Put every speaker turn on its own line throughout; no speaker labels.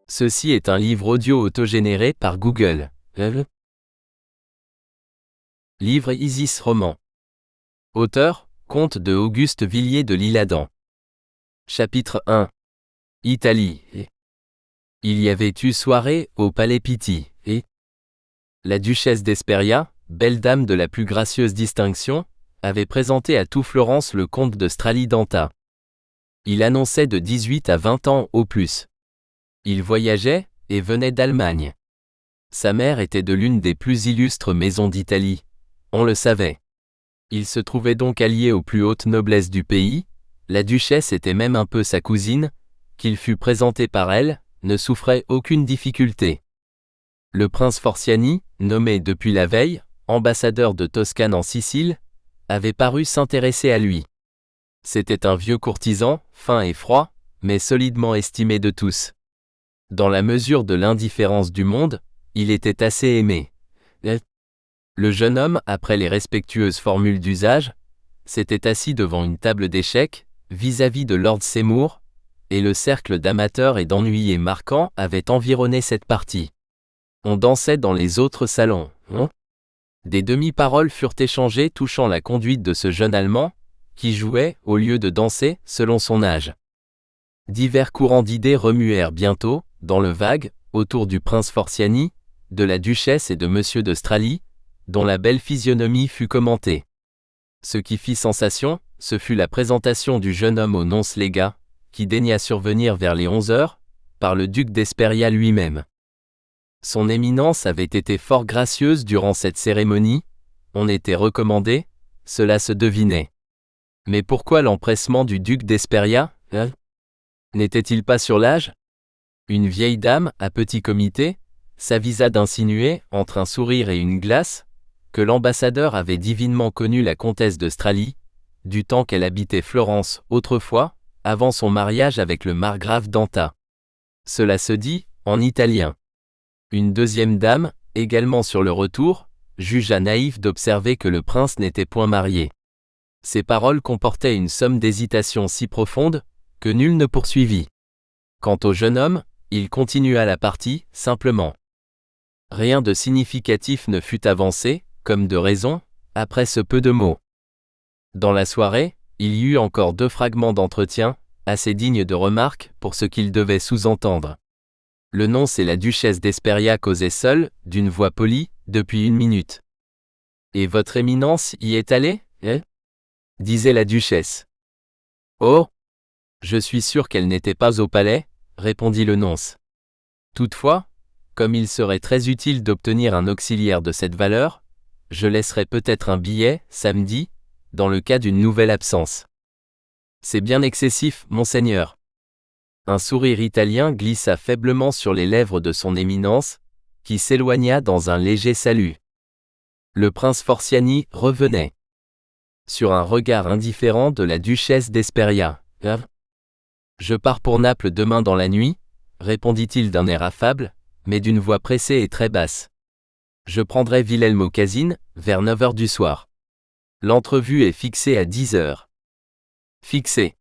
Ceci est un livre audio autogénéré par Google. Livre Isis roman. Auteur, comte de Auguste Villiers de l'Isle-Adam. Chapitre 1. Italie. Il y avait eu soirée au Palais Pitti, et la duchesse d'Esperia, belle dame de la plus gracieuse distinction, avait présenté à tout Florence le comte de Strali-Danta. Il annonçait de 18 à 20 ans au plus. Il voyageait, et venait d'Allemagne. Sa mère était de l'une des plus illustres maisons d'Italie, on le savait. Il se trouvait donc allié aux plus hautes noblesses du pays, la duchesse était même un peu sa cousine, qu'il fut présenté par elle, ne souffrait aucune difficulté. Le prince Forciani, nommé depuis la veille, ambassadeur de Toscane en Sicile, avait paru s'intéresser à lui. C'était un vieux courtisan, fin et froid, mais solidement estimé de tous. Dans la mesure de l'indifférence du monde, il était assez aimé. Le jeune homme, après les respectueuses formules d'usage, s'était assis devant une table d'échecs, vis-à-vis de Lord Seymour, et le cercle d'amateurs et d'ennuyés marquants avait environné cette partie. On dansait dans les autres salons. Des demi-paroles furent échangées touchant la conduite de ce jeune Allemand, qui jouait, au lieu de danser, selon son âge. Divers courants d'idées remuèrent bientôt, dans le vague, autour du prince Forciani, de la duchesse et de monsieur de Strali, dont la belle physionomie fut commentée. Ce qui fit sensation, ce fut la présentation du jeune homme au nonce légat, qui daigna survenir vers les 11 heures, par le duc d'Esperia lui-même. Son éminence avait été fort gracieuse durant cette cérémonie, on était recommandé, cela se devinait. Mais pourquoi l'empressement du duc d'Esperia, N'était-il pas sur l'âge? Une vieille dame, à petit comité, s'avisa d'insinuer, entre un sourire et une glace, que l'ambassadeur avait divinement connu la comtesse de Strali, du temps qu'elle habitait Florence autrefois, avant son mariage avec le margrave Danta. Cela se dit, en italien. Une deuxième dame, également sur le retour, jugea naïf d'observer que le prince n'était point marié. Ces paroles comportaient une somme d'hésitation si profonde, que nul ne poursuivit. Quant au jeune homme, il continua la partie, simplement. Rien de significatif ne fut avancé, comme de raison, après ce peu de mots. Dans la soirée, il y eut encore 2 fragments d'entretien, assez dignes de remarque pour ce qu'ils devaient sous-entendre. Le nonce et la duchesse d'Esperia causaient seuls, d'une voix polie, depuis 1 minute. « Et votre éminence y est allée, disait la duchesse. « Oh, je suis sûr qu'elle n'était pas au palais, répondit le nonce. Toutefois, comme il serait très utile d'obtenir un auxiliaire de cette valeur, je laisserai peut-être un billet, samedi, dans le cas d'une nouvelle absence. C'est bien excessif, monseigneur. Un sourire italien glissa faiblement sur les lèvres de son éminence, qui s'éloigna dans un léger salut. Le prince Forciani revenait. Sur un regard indifférent de la duchesse d'Esperia. Je pars pour Naples demain dans la nuit, répondit-il d'un air affable, mais d'une voix pressée et très basse. Je prendrai Wilhelm au Casino, vers 9 heures du soir. L'entrevue est fixée à 10 heures. Fixée.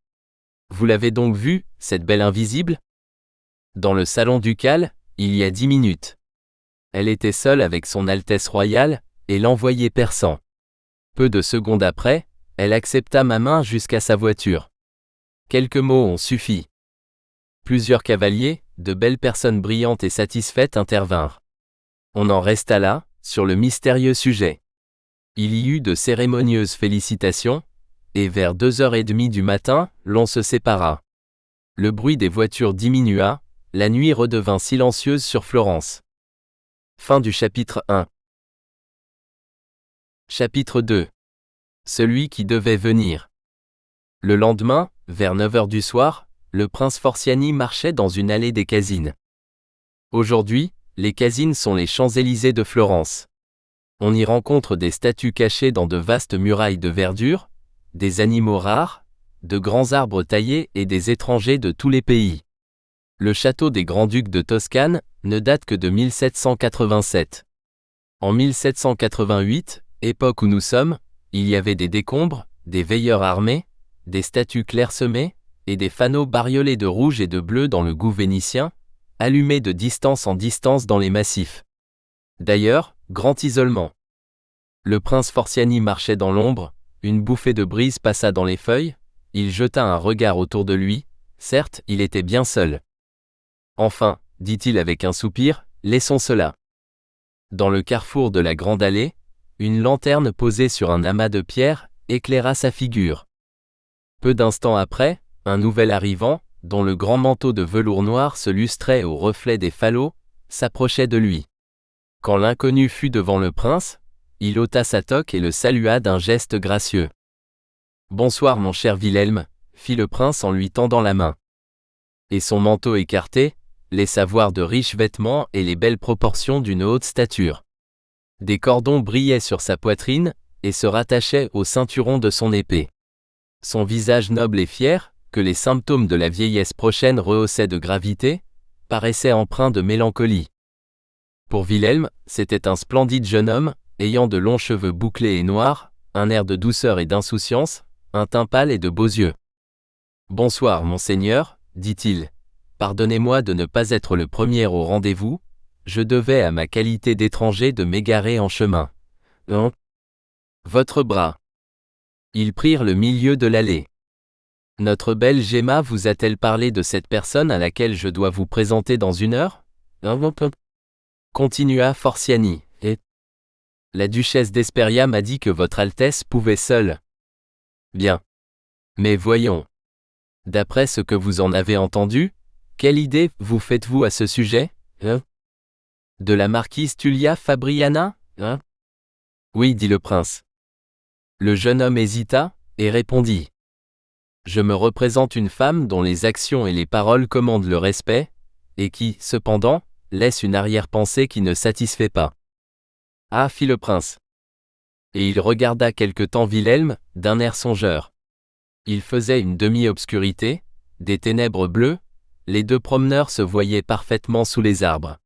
Vous l'avez donc vue, cette belle invisible? Dans le salon ducal, il y a 10 minutes. Elle était seule avec son Altesse royale, et l'envoyé persan. Peu de secondes après, elle accepta ma main jusqu'à sa voiture. Quelques mots ont suffi. Plusieurs cavaliers, de belles personnes brillantes et satisfaites intervinrent. On en resta là, sur le mystérieux sujet. Il y eut de cérémonieuses félicitations, et vers 2h30 du matin, l'on se sépara. Le bruit des voitures diminua, la nuit redevint silencieuse sur Florence. Fin du chapitre 1. Chapitre 2. Celui qui devait venir. Le lendemain, vers 9 heures du soir, le prince Forciani marchait dans une allée des Casines. Aujourd'hui, les Casines sont les Champs-Élysées de Florence. On y rencontre des statues cachées dans de vastes murailles de verdure, des animaux rares, de grands arbres taillés et des étrangers de tous les pays. Le château des Grands-Ducs de Toscane ne date que de 1787. En 1788, époque où nous sommes, il y avait des décombres, des veilleurs armés, des statues clairsemées, et des fanaux bariolés de rouge et de bleu dans le goût vénitien, allumés de distance en distance dans les massifs. D'ailleurs, grand isolement. Le prince Forciani marchait dans l'ombre, une bouffée de brise passa dans les feuilles, il jeta un regard autour de lui, certes, il était bien seul. Enfin, dit-il avec un soupir, laissons cela. Dans le carrefour de la grande allée, une lanterne posée sur un amas de pierres éclaira sa figure. Peu d'instants après, un nouvel arrivant, dont le grand manteau de velours noir se lustrait au reflet des falots, s'approchait de lui. Quand l'inconnu fut devant le prince, il ôta sa toque et le salua d'un geste gracieux. « Bonsoir mon cher Wilhelm », fit le prince en lui tendant la main. Et son manteau écarté laissa voir de riches vêtements et les belles proportions d'une haute stature. Des cordons brillaient sur sa poitrine et se rattachaient au ceinturon de son épée. Son visage noble et fier, que les symptômes de la vieillesse prochaine rehaussaient de gravité, paraissait empreint de mélancolie. Pour Wilhelm, c'était un splendide jeune homme, ayant de longs cheveux bouclés et noirs, un air de douceur et d'insouciance, un teint pâle et de beaux yeux. « Bonsoir, monseigneur, dit-il. Pardonnez-moi de ne pas être le premier au rendez-vous, je devais à ma qualité d'étranger de m'égarer en chemin. Votre bras. » Ils prirent le milieu de l'allée. « Notre belle Gemma vous a-t-elle parlé de cette personne à laquelle je dois vous présenter dans une heure ?» Continua Forciani. « Et la duchesse d'Esperia m'a dit que votre Altesse pouvait seule. » Bien. Mais voyons. D'après ce que vous en avez entendu, quelle idée vous faites-vous à ce sujet, De la marquise Tullia Fabriana, Oui, dit le prince. Le jeune homme hésita, et répondit. Je me représente une femme dont les actions et les paroles commandent le respect, et qui, cependant, laisse une arrière-pensée qui ne satisfait pas. Ah, fit le prince. Et il regarda quelque temps Wilhelm, d'un air songeur. Il faisait une demi-obscurité, des ténèbres bleues, les deux promeneurs se voyaient parfaitement sous les arbres.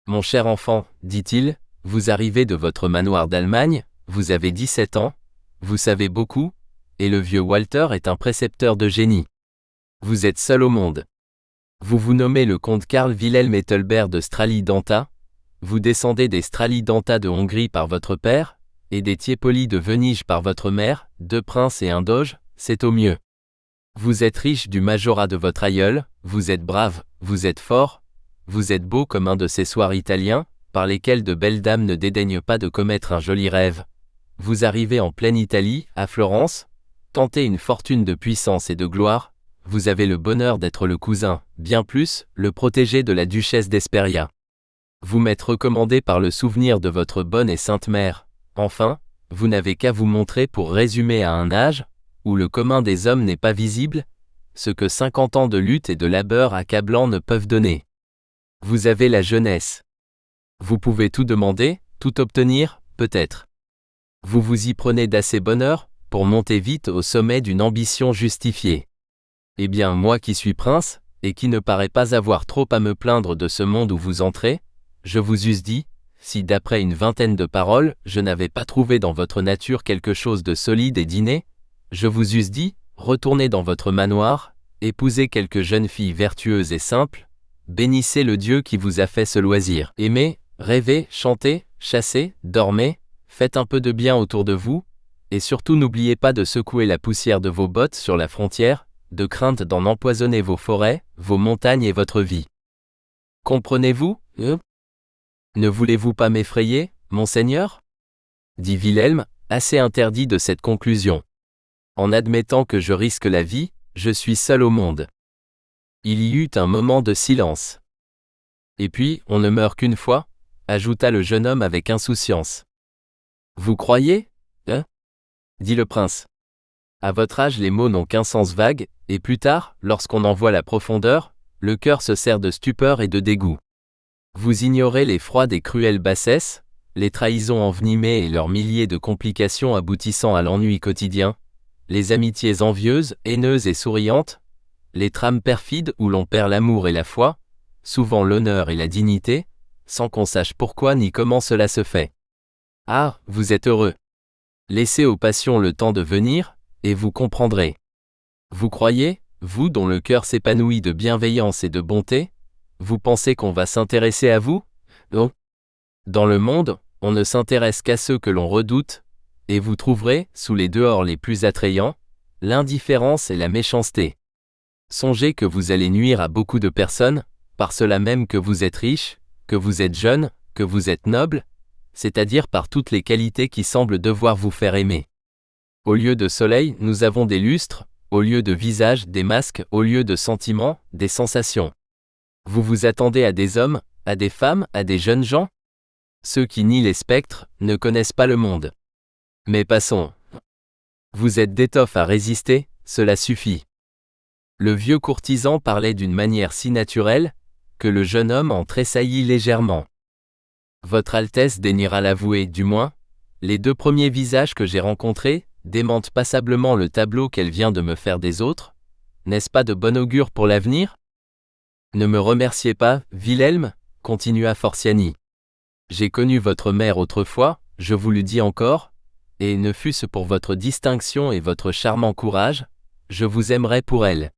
Mon cher enfant, dit-il, vous arrivez de votre manoir d'Allemagne, vous avez 17 ans, vous savez beaucoup, et le vieux Walter est un précepteur de génie. Vous êtes seul au monde. Vous vous nommez le comte Karl Wilhelm Ethelbert de Strali-Danta, vous descendez des Strali-Danta de Hongrie par votre père, et des Tiepoli de Venise par votre mère, 2 princes et un doge, c'est au mieux. Vous êtes riche du majorat de votre aïeul, vous êtes brave, vous êtes fort, vous êtes beau comme un de ces soirs italiens, par lesquels de belles dames ne dédaignent pas de commettre un joli rêve. Vous arrivez en pleine Italie, à Florence, tentez une fortune de puissance et de gloire, vous avez le bonheur d'être le cousin, bien plus, le protégé de la duchesse d'Esperia. Vous m'êtes recommandé par le souvenir de votre bonne et sainte mère, enfin, vous n'avez qu'à vous montrer pour résumer à un âge, où le commun des hommes n'est pas visible, ce que 50 ans de lutte et de labeur accablants ne peuvent donner. Vous avez la jeunesse. Vous pouvez tout demander, tout obtenir, peut-être. Vous vous y prenez d'assez bonne heure, pour monter vite au sommet d'une ambition justifiée. Eh bien, moi qui suis prince, et qui ne parais pas avoir trop à me plaindre de ce monde où vous entrez, je vous eusse dit, si d'après une vingtaine de paroles, je n'avais pas trouvé dans votre nature quelque chose de solide et d'inné, je vous eusse dit, retournez dans votre manoir, épousez quelque jeune fille vertueuse et simple, bénissez le Dieu qui vous a fait ce loisir. Aimez, rêvez, chantez, chassez, dormez, faites un peu de bien autour de vous, et surtout n'oubliez pas de secouer la poussière de vos bottes sur la frontière, de crainte d'en empoisonner vos forêts, vos montagnes et votre vie. Comprenez-vous, Ne voulez-vous pas m'effrayer, monseigneur dit Wilhelm, assez interdit de cette conclusion. En admettant que je risque la vie, je suis seul au monde. Il y eut un moment de silence. Et puis, on ne meurt qu'une fois, ajouta le jeune homme avec insouciance. Vous croyez, dit le prince. À votre âge, les mots n'ont qu'un sens vague, et plus tard, lorsqu'on en voit la profondeur, le cœur se serre de stupeur et de dégoût. Vous ignorez les froides et cruelles bassesses, les trahisons envenimées et leurs milliers de complications aboutissant à l'ennui quotidien, les amitiés envieuses, haineuses et souriantes, les trames perfides où l'on perd l'amour et la foi, souvent l'honneur et la dignité, sans qu'on sache pourquoi ni comment cela se fait. Ah, vous êtes heureux. Laissez aux passions le temps de venir, et vous comprendrez. Vous croyez, vous dont le cœur s'épanouit de bienveillance et de bonté, Vous pensez qu'on va s'intéresser à vous? Non. Dans le monde, on ne s'intéresse qu'à ceux que l'on redoute, et vous trouverez, sous les dehors les plus attrayants, l'indifférence et la méchanceté. Songez que vous allez nuire à beaucoup de personnes, par cela même que vous êtes riche, que vous êtes jeune, que vous êtes noble, c'est-à-dire par toutes les qualités qui semblent devoir vous faire aimer. Au lieu de soleil, nous avons des lustres, au lieu de visage, des masques, au lieu de sentiments, des sensations. Vous vous attendez à des hommes, à des femmes, à des jeunes gens? Ceux qui nient les spectres ne connaissent pas le monde. Mais passons. Vous êtes d'étoffe à résister, cela suffit. Le vieux courtisan parlait d'une manière si naturelle, que le jeune homme en tressaillit légèrement. Votre Altesse daignera l'avouer, du moins, les 2 premiers visages que j'ai rencontrés démentent passablement le tableau qu'elle vient de me faire des autres. N'est-ce pas de bon augure pour l'avenir? Ne me remerciez pas, Wilhelm, continua Forciani. J'ai connu votre mère autrefois, je vous le dis encore, et ne fût-ce pour votre distinction et votre charmant courage, je vous aimerais pour elle.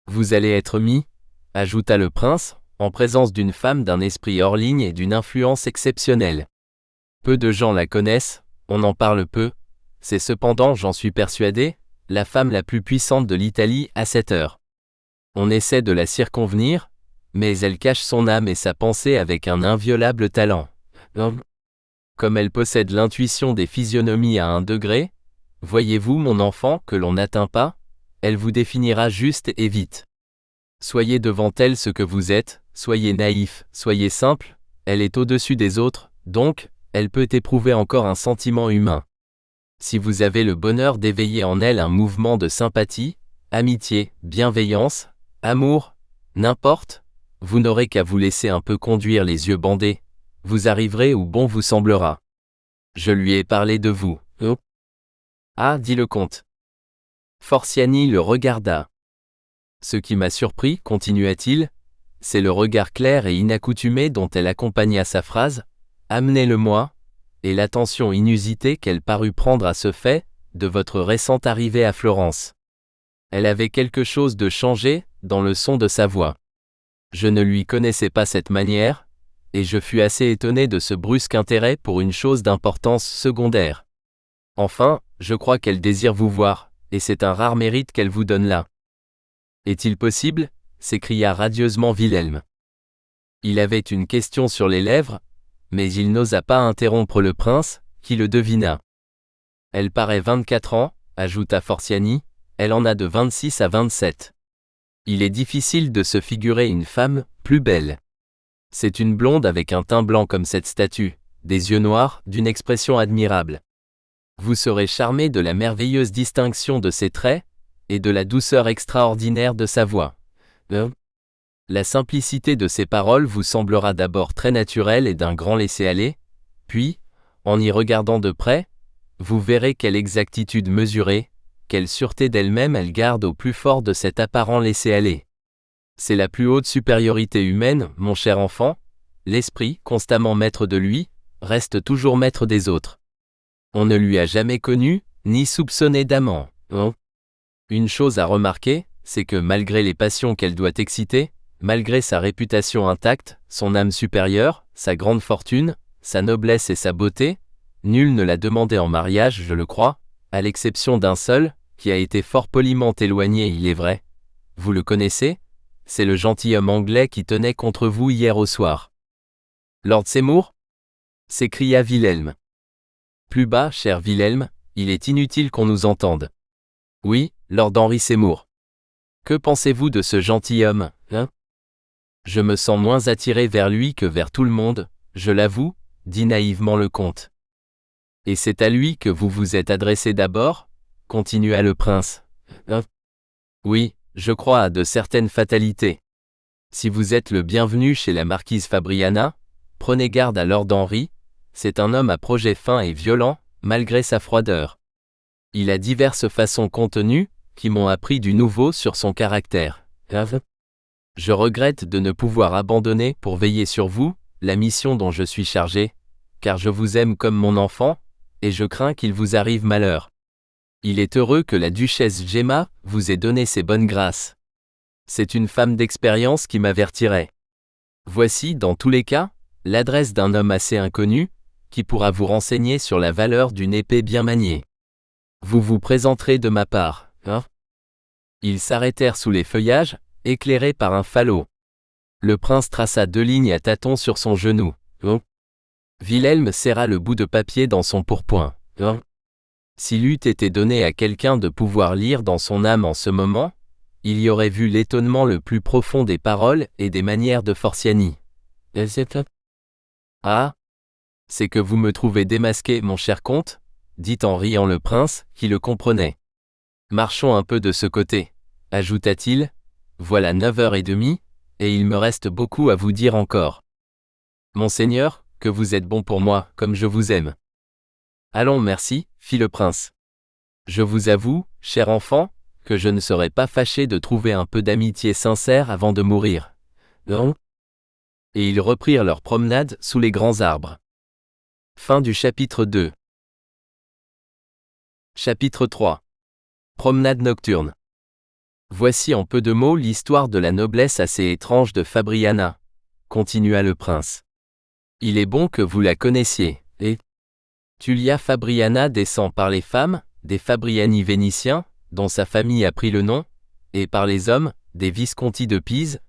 Vous allez être mis, ajouta le prince, en présence d'une femme d'un esprit hors ligne et d'une influence exceptionnelle. Peu de gens la connaissent, on en parle peu, c'est cependant, j'en suis persuadé, la femme la plus puissante de l'Italie à cette heure. On essaie de la circonvenir, mais elle cache son âme et sa pensée avec un inviolable talent. Comme elle possède l'intuition des physionomies à 1 degré, voyez-vous mon enfant que l'on n'atteint pas, elle vous définira juste et vite. Soyez devant elle ce que vous êtes, soyez naïf, soyez simple, elle est au-dessus des autres, donc, elle peut éprouver encore un sentiment humain. Si vous avez le bonheur d'éveiller en elle un mouvement de sympathie, amitié, bienveillance, amour, n'importe, vous n'aurez qu'à vous laisser un peu conduire les yeux bandés, vous arriverez où bon vous semblera. Je lui ai parlé de vous. Oh. Ah, dit le comte. Forciani le regarda. Ce qui m'a surpris, continua-t-il, c'est le regard clair et inaccoutumé dont elle accompagna sa phrase, amenez-le-moi, et l'attention inusitée qu'elle parut prendre à ce fait, de votre récente arrivée à Florence. Elle avait quelque chose de changé, dans le son de sa voix. Je ne lui connaissais pas cette manière, et je fus assez étonné de ce brusque intérêt pour une chose d'importance secondaire. Enfin, je crois qu'elle désire vous voir, et c'est un rare mérite qu'elle vous donne là. Est-il possible? S'écria radieusement Wilhelm. Il avait une question sur les lèvres, mais il n'osa pas interrompre le prince, qui le devina. Elle paraît 24 ans, ajouta Forciani, elle en a de 26 à 27. Il est difficile de se figurer une femme plus belle. C'est une blonde avec un teint blanc comme cette statue, des yeux noirs, d'une expression admirable. Vous serez charmé de la merveilleuse distinction de ses traits, et de la douceur extraordinaire de sa voix. La simplicité de ses paroles vous semblera d'abord très naturelle et d'un grand laisser-aller, puis, en y regardant de près, vous verrez quelle exactitude mesurée, quelle sûreté d'elle-même elle garde au plus fort de cet apparent laisser-aller. C'est la plus haute supériorité humaine, mon cher enfant, l'esprit, constamment maître de lui, reste toujours maître des autres. On ne lui a jamais connu, ni soupçonné d'amant. Une chose à remarquer, c'est que malgré les passions qu'elle doit exciter, malgré sa réputation intacte, son âme supérieure, sa grande fortune, sa noblesse et sa beauté, nul ne l'a demandé en mariage, je le crois, à l'exception d'un seul, qui a été fort poliment éloigné, il est vrai. Vous le connaissez? C'est le gentilhomme anglais qui tenait contre vous hier au soir. Lord Seymour? S'écria Wilhelm. Plus bas, cher Wilhelm, il est inutile qu'on nous entende. Oui, Lord Henry Seymour. Que pensez-vous de ce gentilhomme, hein? Je me sens moins attiré vers lui que vers tout le monde, je l'avoue, dit naïvement le comte. Et c'est à lui que vous vous êtes adressé d'abord? Continua le prince. Oui, je crois à de certaines fatalités. Si vous êtes le bienvenu chez la marquise Fabriana, prenez garde à Lord Henry, c'est un homme à projets fins et violents, malgré sa froideur. Il a diverses façons contenues, qui m'ont appris du nouveau sur son caractère. Je regrette de ne pouvoir abandonner pour veiller sur vous, la mission dont je suis chargé, car je vous aime comme mon enfant, et je crains qu'il vous arrive malheur. Il est heureux que la duchesse Gemma vous ait donné ses bonnes grâces. C'est une femme d'expérience qui m'avertirait. Voici, dans tous les cas, l'adresse d'un homme assez inconnu, qui pourra vous renseigner sur la valeur d'une épée bien maniée. Vous vous présenterez de ma part, hein? Ils s'arrêtèrent sous les feuillages, éclairés par un falot. Le prince traça 2 lignes à tâtons sur son genou. Oh. Wilhelm serra le bout de papier dans son pourpoint. Oh. S'il eût été donné à quelqu'un de pouvoir lire dans son âme en ce moment, il y aurait vu l'étonnement le plus profond des paroles et des manières de Forciani. Ah, c'est que vous me trouvez démasqué, mon cher comte, dit en riant le prince, qui le comprenait. Marchons un peu de ce côté, ajouta-t-il, voilà 9h30, et il me reste beaucoup à vous dire encore. Monseigneur, que vous êtes bon pour moi, comme je vous aime. Allons, merci, fit le prince. Je vous avoue, cher enfant, que je ne serais pas fâché de trouver un peu d'amitié sincère avant de mourir. Non ? Et ils reprirent leur promenade sous les grands arbres. Fin du chapitre 2. Chapitre 3. Promenade nocturne. Voici en peu de mots l'histoire de la noblesse assez étrange de Fabriana, continua le prince. Il est bon que vous la connaissiez, et Tullia Fabriana descend par les femmes, des Fabriani vénitiens, dont sa famille a pris le nom, et par les hommes, des Visconti de Pise,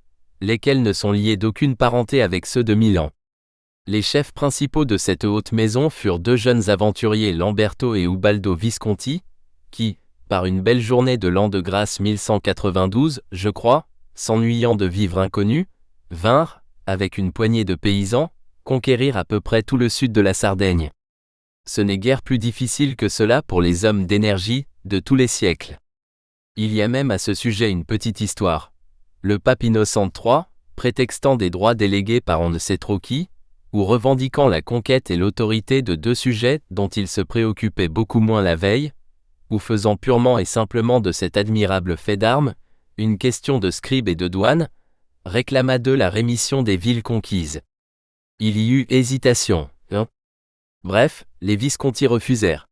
lesquels ne sont liés d'aucune parenté avec ceux de Milan. Les chefs principaux de cette haute maison furent 2 jeunes aventuriers Lamberto et Ubaldo Visconti, qui, par une belle journée de l'an de grâce 1192, je crois, s'ennuyant de vivre inconnu, vinrent, avec une poignée de paysans, conquérir à peu près tout le sud de la Sardaigne. Ce n'est guère plus difficile que cela pour les hommes d'énergie, de tous les siècles. Il y a même à ce sujet une petite histoire. Le pape Innocent III, prétextant des droits délégués par on ne sait trop qui, ou revendiquant la conquête et l'autorité de 2 sujets dont il se préoccupait beaucoup moins la veille, ou faisant purement et simplement de cet admirable fait d'armes, une question de scribe et de douane, réclama d'eux la rémission des villes conquises. Il y eut hésitation, hein ? Bref, les Visconti refusèrent.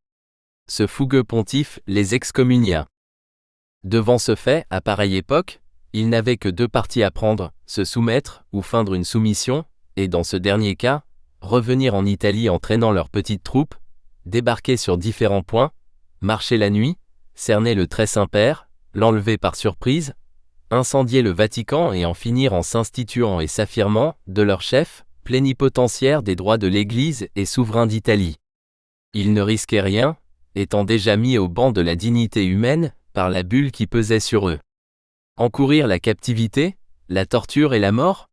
Ce fougueux pontife les excommunia. Devant ce fait, à pareille époque, ils n'avaient que 2 partis à prendre, se soumettre ou feindre une soumission, et dans ce dernier cas, revenir en Italie en traînant leurs petites troupes, débarquer sur différents points, marcher la nuit, cerner le très Saint-Père, l'enlever par surprise, incendier le Vatican et en finir en s'instituant et s'affirmant, de leur chef, plénipotentiaire des droits de l'Église et souverain d'Italie. Ils ne risquaient rien, étant déjà mis au banc de la dignité humaine, par la bulle qui pesait sur eux. Encourir la captivité, la torture et la mort ?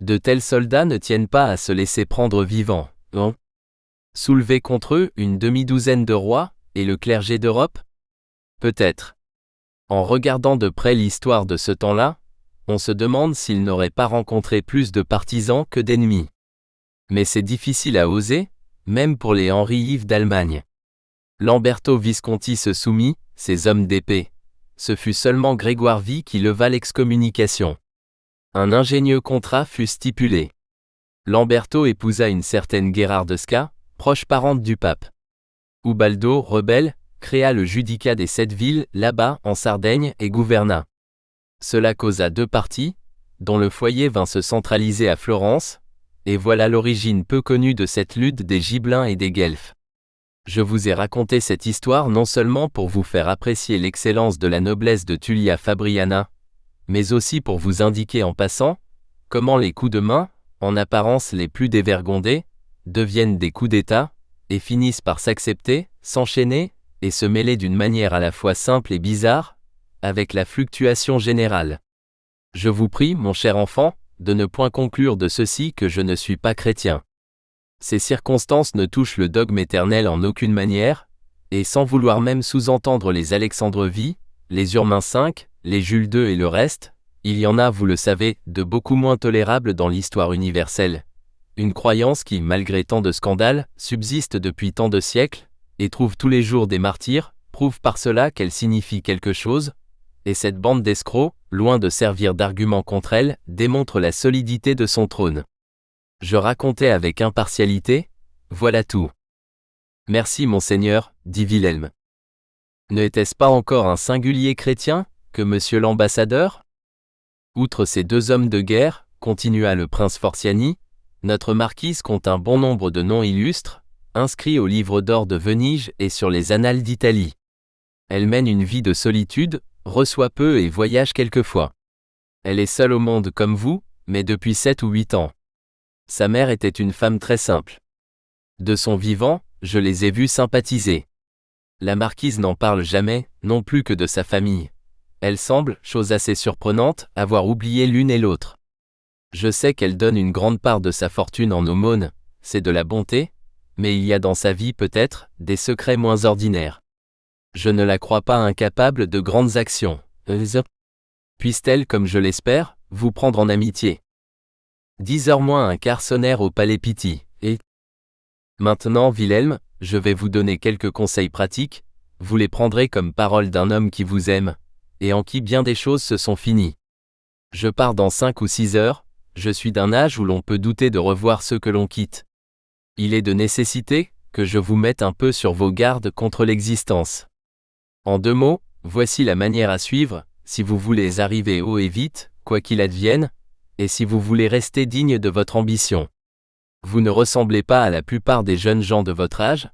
De tels soldats ne tiennent pas à se laisser prendre vivants, non ? Soulever contre eux une demi-douzaine de rois, et le clergé d'Europe ? Peut-être. En regardant de près l'histoire de ce temps-là, on se demande s'ils n'auraient pas rencontré plus de partisans que d'ennemis. Mais c'est difficile à oser, même pour les Henri-Yves d'Allemagne. Lamberto Visconti se soumit, ses hommes d'épée. Ce fut seulement Grégoire V qui leva l'excommunication. Un ingénieux contrat fut stipulé. Lamberto épousa une certaine Gherardesca, proche parente du pape. Ubaldo, rebelle, créa le judicat des 7 villes, là-bas, en Sardaigne, et gouverna. Cela causa 2 partis, dont le foyer vint se centraliser à Florence, et voilà l'origine peu connue de cette lutte des Gibelins et des Guelfes. Je vous ai raconté cette histoire non seulement pour vous faire apprécier l'excellence de la noblesse de Tullia Fabriana, mais aussi pour vous indiquer en passant, comment les coups de main, en apparence les plus dévergondés, deviennent des coups d'État, et finissent par s'accepter, s'enchaîner, et se mêler d'une manière à la fois simple et bizarre, avec la fluctuation générale. Je vous prie, mon cher enfant, de ne point conclure de ceci que je ne suis pas chrétien. Ces circonstances ne touchent le dogme éternel en aucune manière, et sans vouloir même sous-entendre les Alexandre V, les Urbain V, les Jules II et le reste, il y en a, vous le savez, de beaucoup moins tolérables dans l'histoire universelle. Une croyance qui, malgré tant de scandales, subsiste depuis tant de siècles, et trouve tous les jours des martyrs, prouve par cela qu'elle signifie quelque chose, et cette bande d'escrocs, loin de servir d'argument contre elle, démontre la solidité de son trône. Je racontais avec impartialité, voilà tout. Merci monseigneur, dit Wilhelm. Ne était-ce pas encore un singulier chrétien, que monsieur l'ambassadeur ? Outre ces 2 hommes de guerre, continua le prince Forciani, notre marquise compte un bon nombre de noms illustres, inscrits au livre d'or de Venise et sur les annales d'Italie. Elle mène une vie de solitude, reçoit peu et voyage quelquefois. Elle est seule au monde comme vous, mais depuis 7 ou 8 ans. Sa mère était une femme très simple. De son vivant, je les ai vus sympathiser. La marquise n'en parle jamais, non plus que de sa famille. Elle semble, chose assez surprenante, avoir oublié l'une et l'autre. Je sais qu'elle donne une grande part de sa fortune en aumône, c'est de la bonté, mais il y a dans sa vie peut-être des secrets moins ordinaires. Je ne la crois pas incapable de grandes actions. Puisse-t-elle, comme je l'espère, vous prendre en amitié. 10h moins un quart sonnèrent au Palais Pitti, et... Maintenant, Wilhelm, je vais vous donner quelques conseils pratiques, vous les prendrez comme parole d'un homme qui vous aime, et en qui bien des choses se sont finies. Je pars dans 5 ou 6 heures, je suis d'un âge où l'on peut douter de revoir ceux que l'on quitte. Il est de nécessité que je vous mette un peu sur vos gardes contre l'existence. En 2 mots, voici la manière à suivre, si vous voulez arriver haut et vite, quoi qu'il advienne, et si vous voulez rester digne de votre ambition. Vous ne ressemblez pas à la plupart des jeunes gens de votre âge.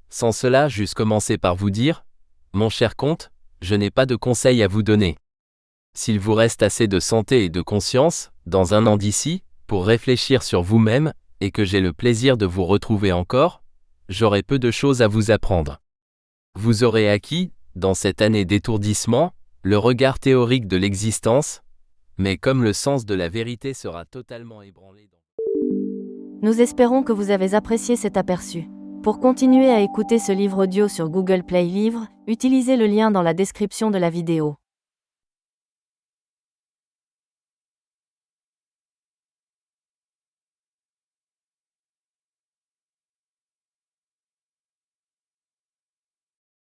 Sans cela, j'eusse commencé par vous dire, mon cher comte, je n'ai pas de conseils à vous donner. S'il vous reste assez de santé et de conscience, dans 1 an d'ici, pour réfléchir sur vous-même, et que j'ai le plaisir de vous retrouver encore, j'aurai peu de choses à vous apprendre. Vous aurez acquis, dans cette année d'étourdissement, le regard théorique de l'existence, mais comme le sens de la vérité sera totalement ébranlé dans...
Nous espérons que vous avez apprécié cet aperçu. Pour continuer à écouter ce livre audio sur Google Play Livres, utilisez le lien dans la description de la vidéo.